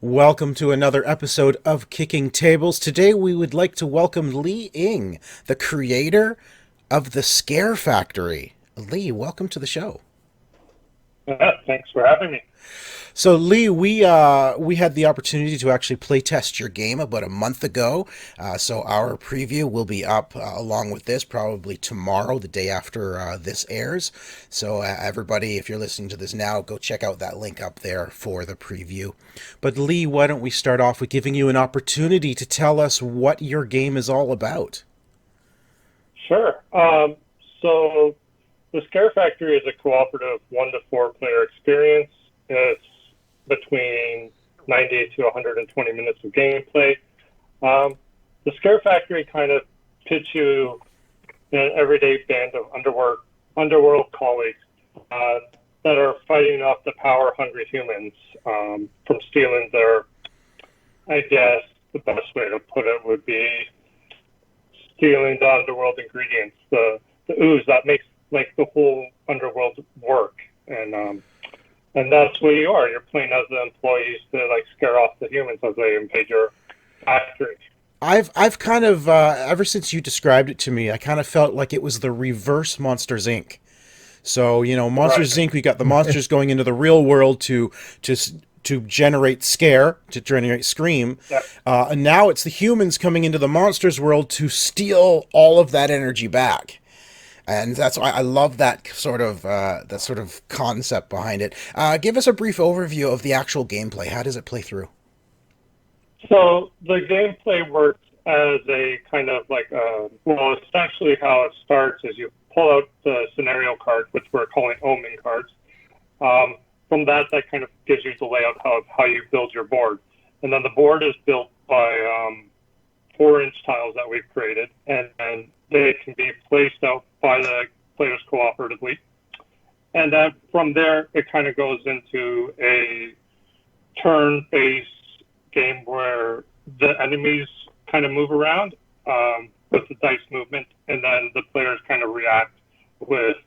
Welcome to another episode of Kicking Tables. Today we would like to welcome Lee Ing, the creator of the Scare Factory. Lee, welcome to the show. Thanks for having me. So Lee, we had the opportunity to actually play test your game about a month ago. So our preview will be up along with this probably tomorrow, the day after this airs. So everybody, if you're listening to this now, go check out that link up there for the preview. But Lee, why don't we start off with giving you an opportunity to tell us what your game is all about? Sure. So the Scare Factory is a cooperative 1 to 4 player experience. It's between 90 to 120 minutes of gameplay. The Scare Factory kind of pits you in an everyday band of underworld colleagues that are fighting off the power-hungry humans from stealing their, I guess the best way to put it would be stealing the underworld ingredients, the ooze that makes like the whole underworld work. And that's what you are. You're playing as the employees to like scare off the humans as they invade your factory. I've kind of ever since you described it to me, I kind of felt like it was the reverse Monsters Inc. So, Right. Monsters Inc. We got the monsters going into the real world to to generate scare, to generate scream, Yeah. and now it's the humans coming into the monsters world to steal all of that energy back. And that's why I love that sort of concept behind it. Give us a brief overview of the actual gameplay. How does it play through? So the gameplay works as a kind of like, well, essentially how it starts is you pull out the scenario cards, which we're calling omen cards. From that kind of gives you the layout of how you build your board. And then the board is built by 4-inch tiles that we've created, and they can be placed out by the players cooperatively. And then from there, it kind of goes into a turn-based game where the enemies kind of move around with the dice movement, and then the players kind of react with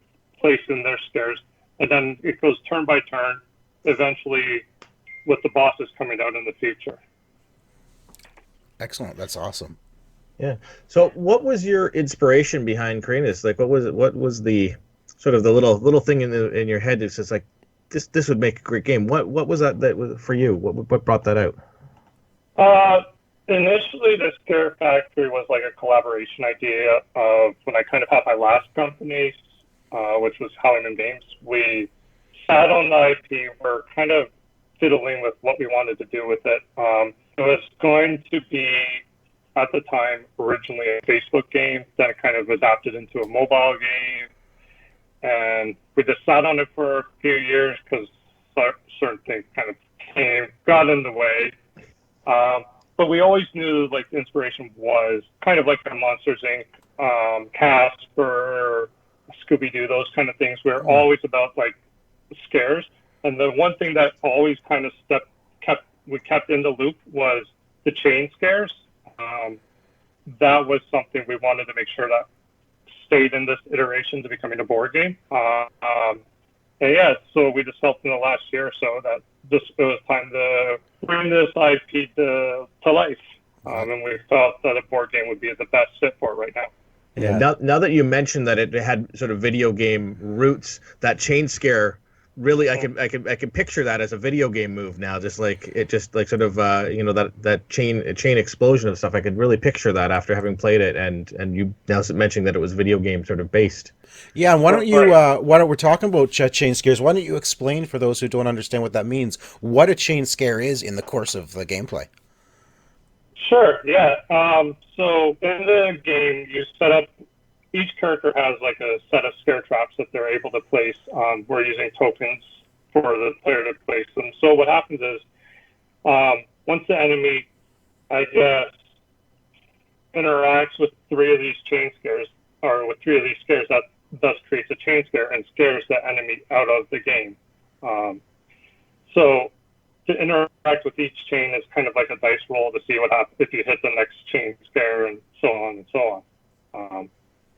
placing their scares. And then it goes turn by turn, eventually with the bosses coming out in the future. Excellent. That's awesome. Yeah. So, what was your inspiration behind creating this? Like, what was it? What was the sort of the little thing in your head that's just like this would make a great game? What was that was for you? What brought that out? Uh, Initially, the Scare Factory was like a collaboration idea of when I kind of had my last company, which was Howling Games. We sat on the IP. We're kind of fiddling with what we wanted to do with it. It was going to be, at the time, originally a Facebook game, then it kind of adapted into a mobile game. And we just sat on it for a few years because certain things kind of got in the way. But we always knew like the inspiration was kind of like the Monsters Inc. Casper, Scooby Doo, those kind of things. We're always about like scares, and the one thing that always kind of kept in the loop was the chain scares. That was something we wanted to make sure that stayed in this iteration to becoming a board game. And yeah, so we just felt in the last year or so that it was time to bring this IP to life. And we felt that a board game would be the best fit for it right now. Yeah. Yeah. Now that you mentioned that it had sort of video game roots, that chain scare really I can picture that as a video game move now. Just like it, just like sort of that chain explosion of stuff. I could really picture that after having played it, and you now mentioning that it was video game sort of based. Yeah, and Right. why don't we're talking about chain scares? Why don't you explain for those who don't understand what that means, what a chain scare is in the course of the gameplay? Sure, yeah. So in the game, you set up, each character has like a set of scare traps that they're able to place. We're using tokens for the player to place them. So what happens is, once the enemy, I guess, interacts with 3 of these chain scares, or with 3 of these scares, that thus creates a chain scare and scares the enemy out of the game. Um, so to interact with each chain is kind of like a dice roll to see what happens if you hit the next chain scare, and so on and so on.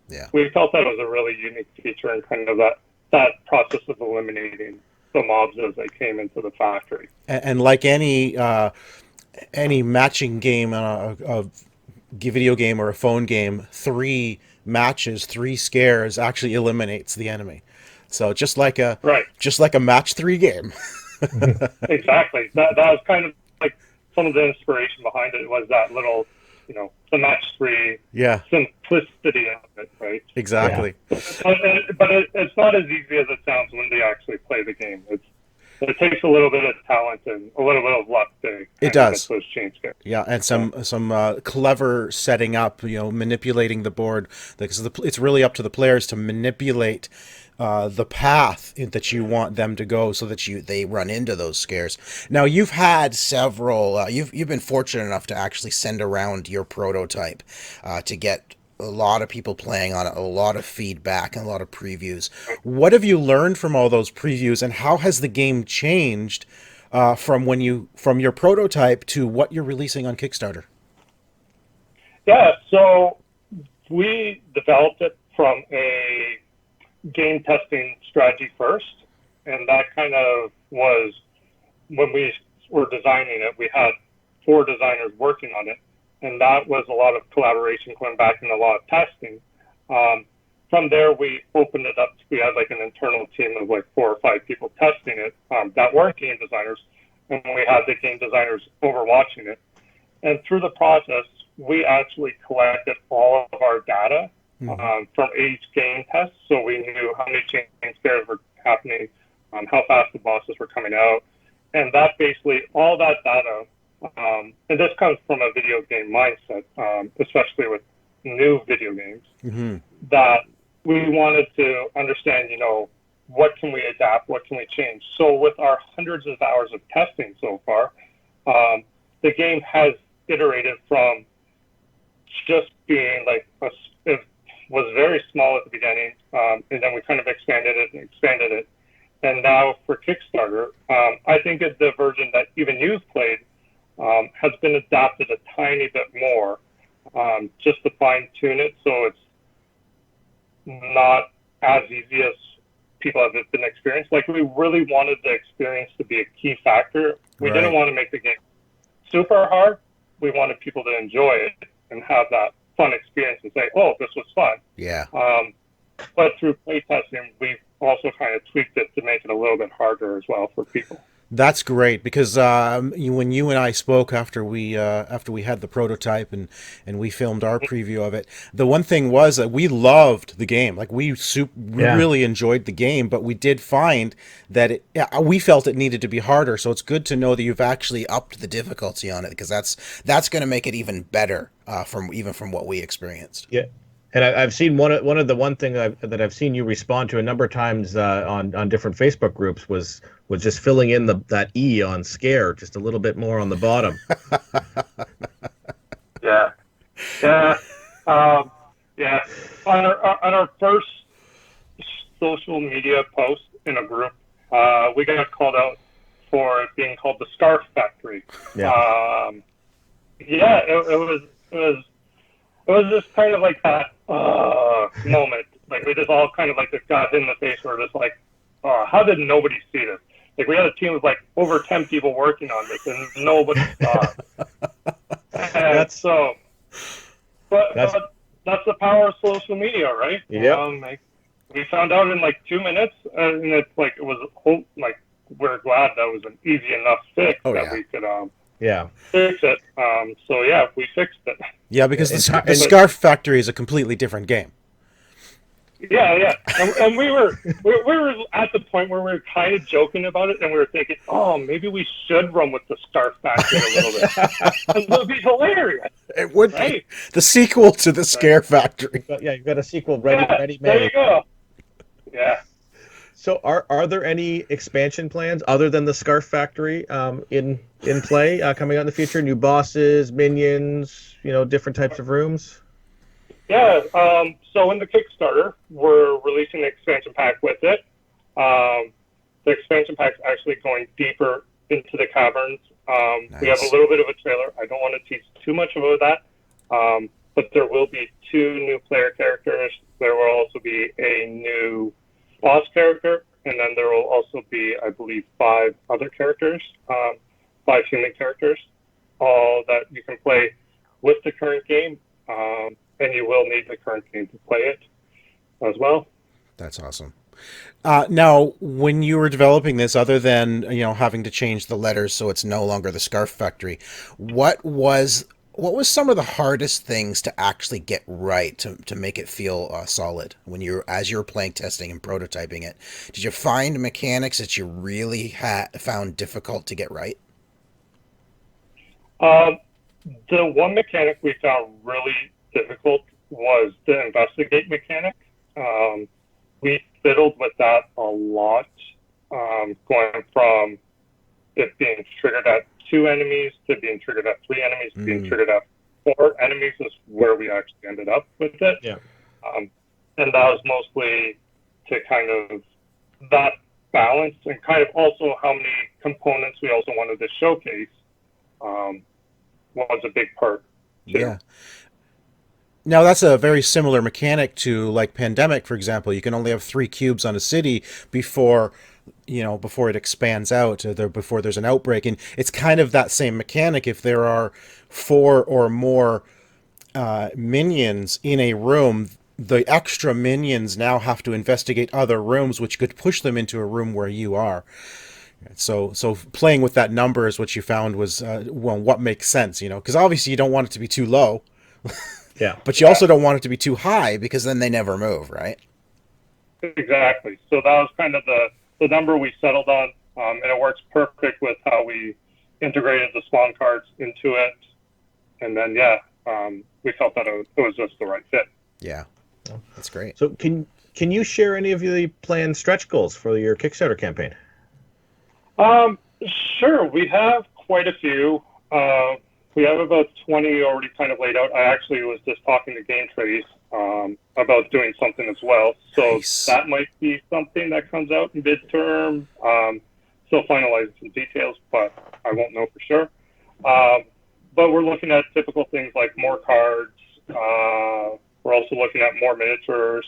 Yeah. We felt that was a really unique feature and kind of that process of eliminating the mobs as they came into the factory. And like any matching game, a video game or a phone game, 3 matches, 3 scares actually eliminates the enemy. So Right. just like a match 3 game. Exactly. That was kind of like some of the inspiration behind it was that little, the match 3 Yeah, simplicity of it, right? exactly. But it's not as easy as it sounds when they actually play the game. It takes a little bit of talent and a little bit of luck to It kind of get does. those chain scares. Yeah, and some clever setting up, manipulating the board, because it's really up to the players to manipulate the path that you want them to go, so that they run into those scares. Now, you've had several. You've been fortunate enough to actually send around your prototype to get a lot of people playing on it, a lot of feedback, and a lot of previews. What have you learned from all those previews, and how has the game changed from your prototype to what you're releasing on Kickstarter? Yeah, so we developed it from a game testing strategy first, and that kind of was when we were designing it. We had 4 designers working on it, and that was a lot of collaboration going back and a lot of testing. From there, we opened it up. We had like an internal team of like 4 or 5 people testing it that weren't game designers, and we had the game designers overwatching it. And through the process, we actually collected all of our data from each game test, so we knew how many chain scares were happening, how fast the bosses were coming out, and that basically all that data. And this comes from a video game mindset, especially with new video games, that we wanted to understand, what can we adapt, what can we change. So with our hundreds of hours of testing so far, the game has iterated from just being like it was very small at the beginning, and then we kind of expanded it, and now for Kickstarter, I think the version that even you've played has been adapted a tiny bit more, just to fine tune it so it's not as easy as people have been experienced. Like, we really wanted the experience to be a key factor. We didn't want to make the game super hard. We wanted people to enjoy it and have that fun experience and say, "Oh, this was fun." Yeah. But through playtesting, we've also kind of tweaked it to make it a little bit harder as well for people. That's great, because when you and I spoke after we had the prototype and we filmed our preview of it, the one thing was that we loved the game. Like, we really enjoyed the game, but we did find that we felt it needed to be harder. So it's good to know that you've actually upped the difficulty on it, because that's going to make it even better from what we experienced. Yeah. And I've seen one of the one thing that I've seen you respond to a number of times on different Facebook groups was just filling in that E on scare just a little bit more on the bottom. Yeah. On our first social media post in a group, we got called out for it being called the Scarf Factory. Yeah. It was just kind of like that moment. Like, we just all kind of like just got hit in the face. We're just like, how did nobody see this? Like, we had a team of like over 10 people working on this, and nobody saw it. And but that's the power of social media, right? Yeah. We found out in like 2 minutes, and it's like we're glad that was an easy enough fix we could fix it. We fixed it. Yeah, because the Scarf Factory is a completely different game. Yeah, and we were at the point where we were kind of joking about it, and we were thinking, oh, maybe we should run with the Scarf Factory a little bit. It would be hilarious. It would be the sequel to the Scare Factory. You've got a sequel ready made. There you go. Yeah. So are there any expansion plans other than the Scarf Factory in play coming out in the future? New bosses, minions, different types of rooms? Yeah, so in the Kickstarter, we're releasing an expansion pack with it. The expansion pack's actually going deeper into the caverns. Nice. We have a little bit of a trailer. I don't want to tease too much about that, but there will be 2 new player characters. There will also be a new boss character, and then there will also also be, I believe, 5 other characters, 5 human characters, all that you can play with the current game, and you will need the current game to play it as well. That's awesome. Now, when you were developing this, other than having to change the letters so it's no longer the Scarf Factory, what was some of the hardest things to actually get right to make it feel solid when as you were playing, testing, and prototyping it? Did you find mechanics that you really found difficult to get right? The one mechanic we found really difficult was the investigate mechanic. We fiddled with that a lot, going from it being triggered at 2 enemies to being triggered at 3 enemies, to being triggered at 4 enemies is where we actually ended up with it. Yeah. And that was mostly to kind of that balance, and kind of also how many components we also wanted to showcase was a big part too. Yeah. Now, that's a very similar mechanic to, like, Pandemic, for example. You can only have 3 cubes on a city before it expands out, before there's an outbreak. And it's kind of that same mechanic. If there are 4 or more minions in a room, the extra minions now have to investigate other rooms, which could push them into a room where you are. So playing with that number is what you found was, what makes sense, because obviously you don't want it to be too low. Yeah. But you also don't want it to be too high, because then they never move, right? Exactly. So that was kind of the number we settled on, and it works perfect with how we integrated the spawn cards into it. And then, we felt that it was just the right fit. Yeah, that's great. So can you share any of the planned stretch goals for your Kickstarter campaign? Sure. We have quite a few. We have about 20 already kind of laid out. I actually was just talking to Game Trace about doing something as well. So Nice. That might be something that comes out in midterm. Still finalizing some details, but I won't know for sure. But we're looking at typical things like more cards. We're also looking at more miniatures.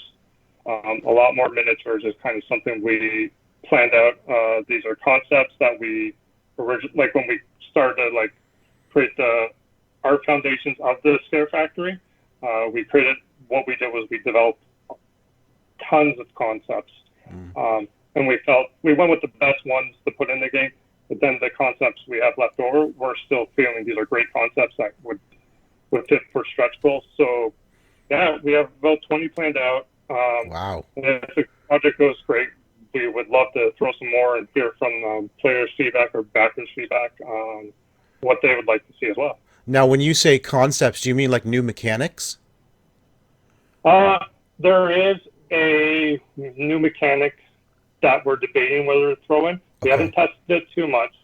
A lot more miniatures is kind of something we planned out. These are concepts that we like when we started to create the art foundations of the Scare Factory. What we did was we developed tons of concepts, and we went with the best ones to put in the game. But then the concepts we have left over, we're still feeling these are great concepts that would fit for stretch goals. So yeah, we have about 20 planned out. Wow. And if the project goes great, we would love to throw some more and hear from players' feedback or backers' feedback on what they would like to see as well. Now, when you say concepts, do you mean like new mechanics? There is a new mechanic that we're debating whether to throw in. We haven't tested it too much,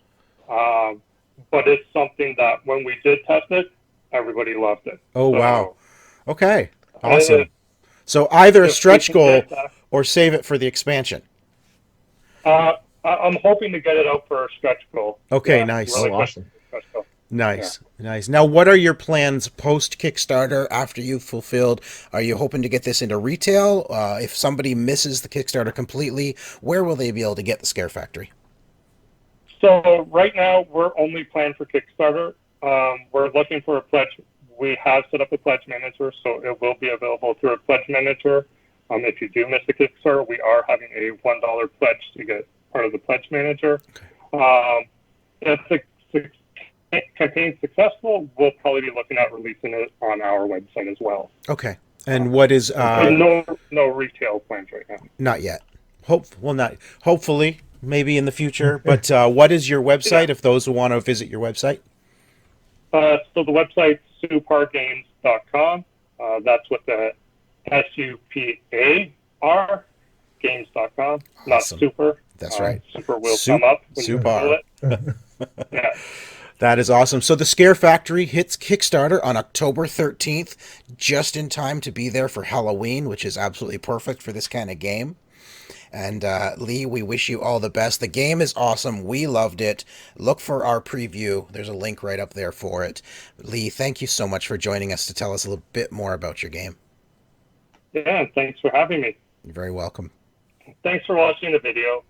but it's something that when we did test it, everybody loved it. Oh, So, wow. Okay. Awesome. So either a stretch goal or save it for the expansion. I'm hoping to get it out for a stretch goal. Okay, nice. Really Awesome. stretch goal. Nice. Now, what are your plans post Kickstarter after you've fulfilled? Are you hoping to get this into retail? If somebody misses the Kickstarter completely, where will they be able to get the Scare Factory? So right now we're only planned for Kickstarter. We're looking for a pledge. We have set up a pledge manager, so it will be available through a pledge manager. If you do miss the Kickstarter, we are having a $1 pledge to get part of the pledge manager. If the campaign is successful, we'll probably be looking at releasing it on our website as well. Okay. And what is no retail plans right now. not yet? Hopefully, maybe in the future. But what is your website if those who want to visit your website? So the website's supargames.com. That's with the SUPAR games.com, not Awesome. super. That's right. Super will come up when Super. you Google it. Yeah. That is awesome. So the Scare Factory hits Kickstarter on October 13th, just in time to be there for Halloween, which is absolutely perfect for this kind of game. And Lee, we wish you all the best. The game is awesome. We loved it. Look for our preview. There's a link right up there for it. Lee, thank you so much for joining us to tell us a little bit more about your game. Yeah, thanks for having me. You're very welcome. Thanks for watching the video.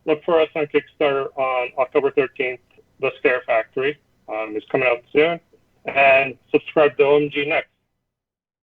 look for us on Kickstarter on October 13th. The Scare Factory is coming out soon. And subscribe to OMG Next.